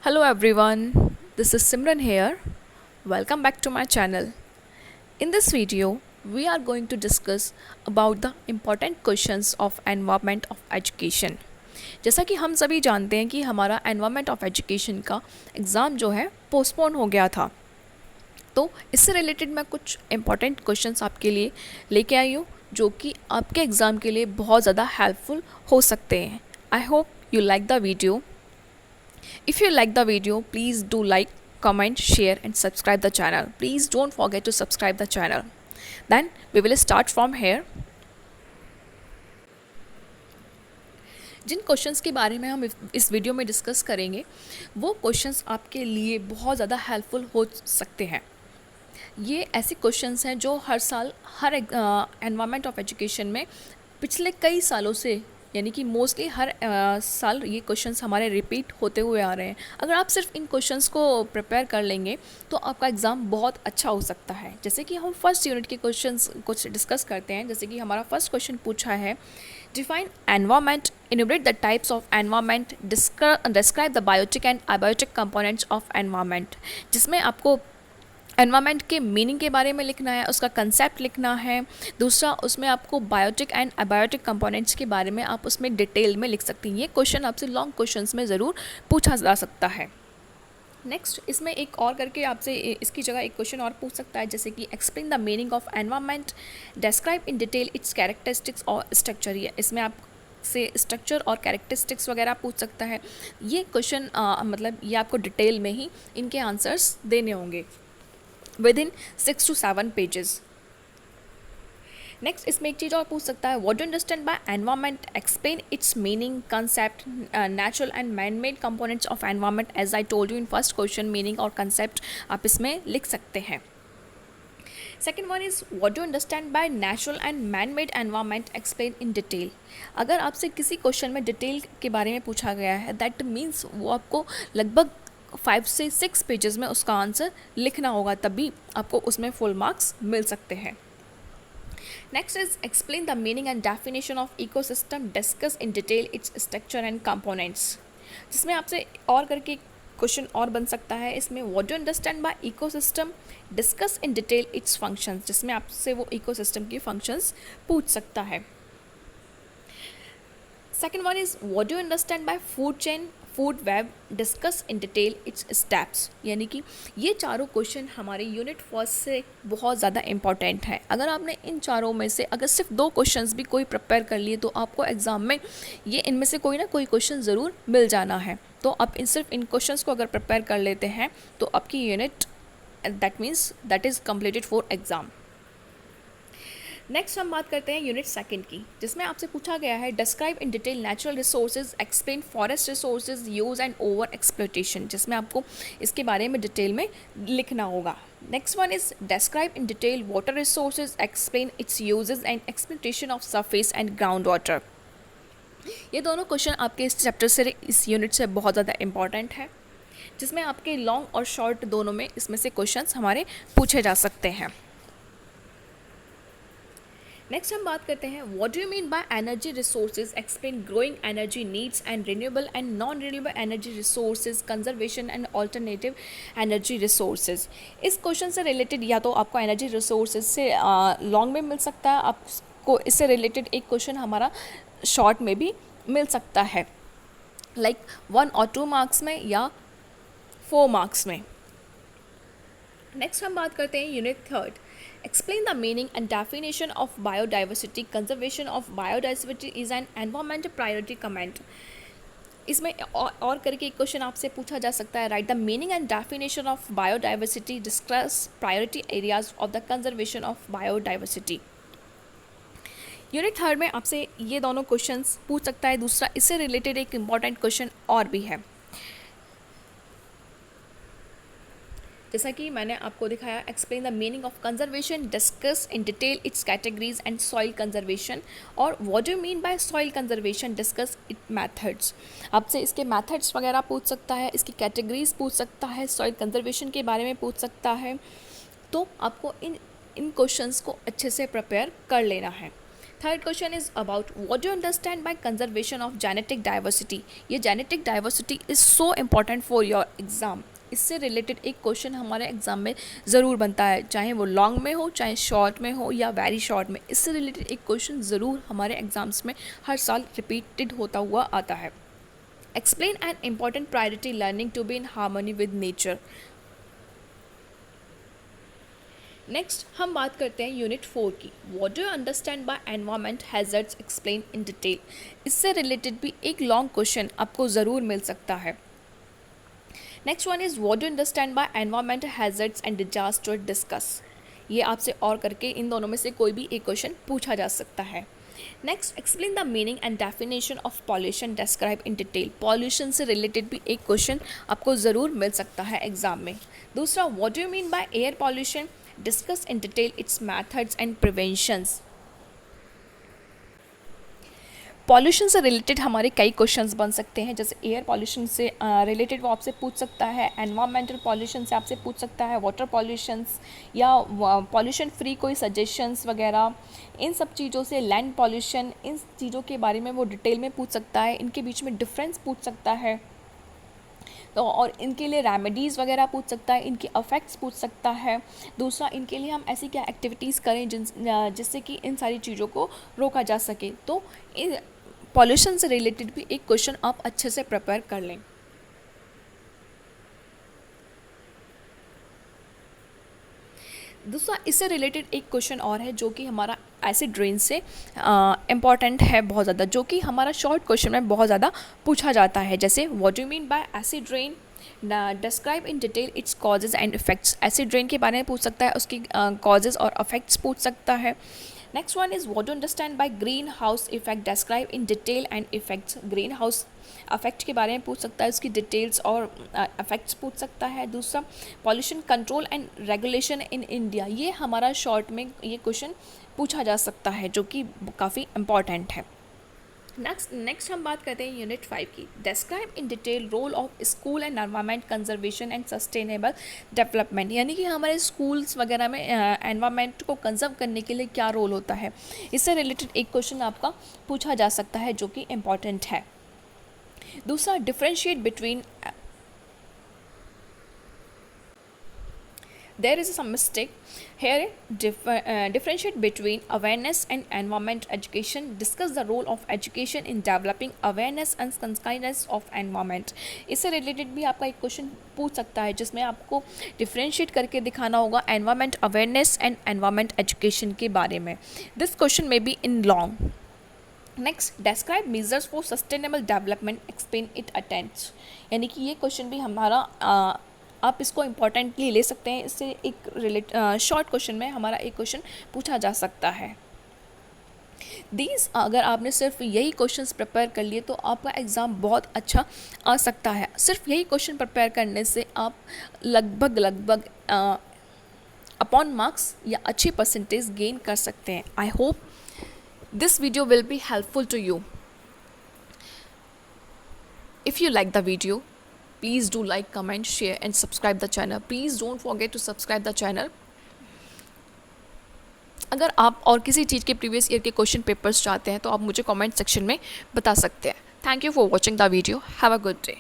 Hello everyone, this is Simran here. Welcome back to my channel. In this video, we are going to discuss about the important questions of environment of education. जैसा कि हम सभी जानते हैं कि हमारा environment of education का exam जो है पोस्टपोन हो गया था, तो इससे रिलेटेड मैं कुछ इम्पॉर्टेंट क्वेश्चंस आपके लिए लेके आई हूँ जो कि आपके एग्ज़ाम के लिए बहुत ज़्यादा हेल्पफुल हो सकते हैं. I hope you like the video. If you like the video, please do like, comment, share and subscribe the channel. Please don't forget to subscribe the channel. Then we will start from here. जिन questions के बारे में हम इस video में discuss करेंगे वो questions आपके लिए बहुत ज़्यादा हेल्पफुल हो सकते हैं. ये ऐसे क्वेश्चंस हैं जो हर साल हर एनवायरनमेंट ऑफ एजुकेशन में पिछले कई सालों से यानी कि मोस्टली हर साल ये क्वेश्चंस हमारे रिपीट होते हुए आ रहे हैं. अगर आप सिर्फ इन क्वेश्चंस को प्रिपेयर कर लेंगे तो आपका एग्ज़ाम बहुत अच्छा हो सकता है. जैसे कि हम फर्स्ट यूनिट के क्वेश्चंस कुछ डिस्कस करते हैं. जैसे कि हमारा फर्स्ट क्वेश्चन पूछा है, define environment, enumerate the types of environment, describe the biotic and abiotic components of environment. जिसमें आपको एनवायरनमेंट के मीनिंग के बारे में लिखना है, उसका कंसेप्ट लिखना है. दूसरा, उसमें आपको बायोटिक एंड अबायोटिक कंपोनेंट्स के बारे में आप उसमें डिटेल में लिख सकती हैं. ये क्वेश्चन आपसे लॉन्ग क्वेश्चंस में ज़रूर पूछा जा सकता है. नेक्स्ट, इसमें एक और करके आपसे इसकी जगह एक क्वेश्चन और पूछ सकता है, जैसे कि explain the meaning of environment, describe in detail it's characteristics और स्ट्रक्चर. इसमें आप से स्ट्रक्चर और कैरेक्टरिस्टिक्स वगैरह पूछ सकता है. ये क्वेश्चन मतलब ये आपको डिटेल में ही इनके आंसर्स देने होंगे within 6 to 7 pages. नेक्स्ट, इसमें एक चीज़ और पूछ सकता है, what do understand by environment, explain its meaning, concept, natural and man made components of environment. As I told you in first question, meaning और कंसेप्ट आप इसमें लिख सकते हैं. Second one is, what do understand by natural and man made environment, explain in detail. अगर आपसे किसी question में डिटेल के बारे में पूछा गया है, दैट मीन्स वो आपको लगभग 5 से 6 पेजेस में उसका आंसर लिखना होगा, तभी आपको उसमें फुल मार्क्स मिल सकते हैं. Next is, explain the meaning and definition of ecosystem, discuss in detail its structure and components. जिसमें आपसे और करके क्वेश्चन और बन सकता है इसमें, what do understand bye ecosystem, discuss in detail it's functions. जिसमें आपसे वो इकोसिस्टम की फंक्शंस पूछ सकता है. Second one is, what do understand bye food chain, food web, discuss in detail it's steps. यानी कि ये चारों क्वेश्चन हमारे यूनिट फर्स्ट से बहुत ज़्यादा इंपॉर्टेंट है. अगर आपने इन चारों में से अगर सिर्फ 2 क्वेश्चंस भी कोई प्रिपेयर कर लिए तो आपको एग्ज़ाम में ये इनमें से कोई ना कोई क्वेश्चन ज़रूर मिल जाना है. तो आप सिर्फ इन क्वेश्चंस को अगर प्रिपेयर कर लेते हैं तो आपकी unit that means that is completed for exam. Next हम बात करते हैं यूनिट सेकंड की, जिसमें आपसे पूछा गया है, describe in detail natural resources, explain forest resources use and over exploitation. जिसमें आपको इसके बारे में डिटेल में लिखना होगा. Next one is, describe in detail water resources, explain its uses and exploitation of surface and ground water. ये दोनों क्वेश्चन आपके इस चैप्टर से, इस यूनिट से बहुत ज़्यादा इंपॉर्टेंट है, जिसमें आपके लॉन्ग और शॉर्ट दोनों में इसमें से क्वेश्चंस हमारे पूछे जा सकते हैं. नेक्स्ट हम बात करते हैं, what do you mean by energy resources, explain growing energy needs and renewable and non renewable energy resources, conservation and alternative energy resources. इस क्वेश्चन से रिलेटेड या तो आपको एनर्जी रिसोर्सेज से लॉन्ग में मिल सकता है, आपको इससे रिलेटेड एक क्वेश्चन हमारा शॉर्ट में भी मिल सकता है, लाइक 1 और 2 मार्क्स में या 4 मार्क्स में. नेक्स्ट हम बात करते हैं unit third, explain the meaning and definition of biodiversity, conservation of biodiversity is an environmental priority comment. इसमें और करके एक क्वेश्चन आपसे पूछा जा सकता है, right the meaning and definition of biodiversity, discuss priority areas of the conservation of biodiversity. Unit third में आपसे ये दोनों क्वेश्चंस पूछ सकता है. दूसरा, इससे रिलेटेड एक इम्पॉर्टेंट क्वेश्चन और भी है, जैसा कि मैंने आपको दिखाया, explain the meaning of conservation, discuss in detail its categories and soil conservation. और what do you mean by soil conservation, discuss it methods. आपसे इसके मैथड्स वगैरह पूछ सकता है, इसकी कैटेगरीज पूछ सकता है, सॉइल कंजर्वेशन के बारे में पूछ सकता है. तो आपको इन क्वेश्चंस को अच्छे से प्रिपेयर कर लेना है. Third question is about what do you understand by conservation of genetic diversity. ये genetic diversity is so important for your exam. इससे रिलेटेड एक क्वेश्चन हमारे एग्जाम में ज़रूर बनता है, चाहे वो लॉन्ग में हो, चाहे शॉर्ट में हो या वेरी शॉर्ट में। इससे रिलेटेड एक क्वेश्चन ज़रूर हमारे एग्जाम्स में हर साल रिपीटेड होता हुआ आता है। Explain an important priority learning to be in harmony with nature. Next हम बात करते हैं यूनिट 4 की। What do you understand by environment hazards, explain in detail. इससे रिलेटेड भी एक लॉन्ग क्वेश्चन आपको ज़रूर मिल सकता है। Next one is what do you understand by environment hazards and disaster, discuss. ये आपसे और करके इन दोनों में से कोई भी एक क्वेश्चन पूछा जा सकता है। Next, explain the meaning and definition of pollution, describe in detail. Pollution से रिलेटेड भी एक क्वेश्चन आपको ज़रूर मिल सकता है एग्जाम में। दूसरा, what do you mean by air pollution, discuss in detail it's methods and preventions. Pollution से रिलेटेड हमारे कई क्वेश्चंस बन सकते हैं, जैसे एयर पॉल्यूशन से रिलेटेड वो आपसे पूछ सकता है, एनवायरमेंटल पॉल्यूशन से आपसे पूछ सकता है, वाटर पॉल्यूशंस या पॉल्यूशन फ्री कोई सजेशंस वगैरह, इन सब चीज़ों से, लैंड पॉल्यूशन, इन चीज़ों के बारे में वो डिटेल में पूछ सकता है। इनके बीच में डिफरेंस पूछ सकता है, तो और इनके लिए रेमेडीज़ वगैरह पूछ सकता है, इनके अफेक्ट्स पूछ सकता है। दूसरा, इनके लिए हम ऐसी क्या एक्टिविटीज़ करें जिससे कि इन सारी चीज़ों को रोका जा सके। तो इन पॉल्यूशन से रिलेटेड भी एक क्वेश्चन आप अच्छे से प्रिपेयर कर लें। दूसरा, इससे रिलेटेड एक क्वेश्चन और है जो कि हमारा एसिड रेन से इम्पॉर्टेंट है बहुत ज़्यादा, जो कि हमारा शॉर्ट क्वेश्चन में बहुत ज़्यादा पूछा जाता है। जैसे what do you mean bye acid rain, describe in detail its causes and effects. Acid rain के बारे में पूछ सकता है, उसकी कॉजेज और इफेक्ट्स पूछ सकता है। Next one is what do understand by green house effect, describe in detail and effects. Green house affect के बारे में पूछ सकता है, उसकी डिटेल्स और अफेक्ट्स पूछ सकता है। दूसरा, pollution control and regulation in India. ये हमारा शॉर्ट में ये क्वेश्चन पूछा जा सकता है, जो कि काफ़ी इम्पॉर्टेंट है। नेक्स्ट हम बात करते हैं यूनिट 5 की। Describe in detail role of school and environment conservation and sustainable development. यानी कि हमारे स्कूल्स वगैरह में एनवायरनमेंट को कंजर्व करने के लिए क्या रोल होता है। इससे रिलेटेड एक क्वेश्चन आपका पूछा जा सकता है, जो कि इम्पॉर्टेंट है। दूसरा, differentiate between, there is some mistake here, differentiate between awareness and environment education, discuss the role of education in developing awareness and consciousness of environment। इससे रिलेटेड भी आपका एक क्वेश्चन पूछ सकता है, जिसमें आपको डिफरेंशिएट करके दिखाना होगा environment awareness and environment education के बारे में। दिस क्वेश्चन में be in long. Next, describe measures for sustainable development, explain it attempts. यानी कि ये क्वेश्चन भी हमारा आप इसको इम्पॉर्टेंटली ले सकते हैं। इससे एक शॉर्ट क्वेश्चन में हमारा एक क्वेश्चन पूछा जा सकता है। अगर आपने सिर्फ यही क्वेश्चंस प्रिपेयर कर लिए तो आपका एग्ज़ाम बहुत अच्छा आ सकता है। सिर्फ यही क्वेश्चन प्रिपेयर करने से आप लगभग अपॉन मार्क्स या अच्छी परसेंटेज गेन कर सकते हैं। I hope this video will be helpful to you. If you like the video, please do like, comment, share and subscribe the channel. Please don't forget to subscribe the channel. अगर आप और किसी चीज़ के previous year के question papers चाहते हैं तो आप मुझे कमेंट सेक्शन में बता सकते हैं। Thank you for watching the video. Have a good day.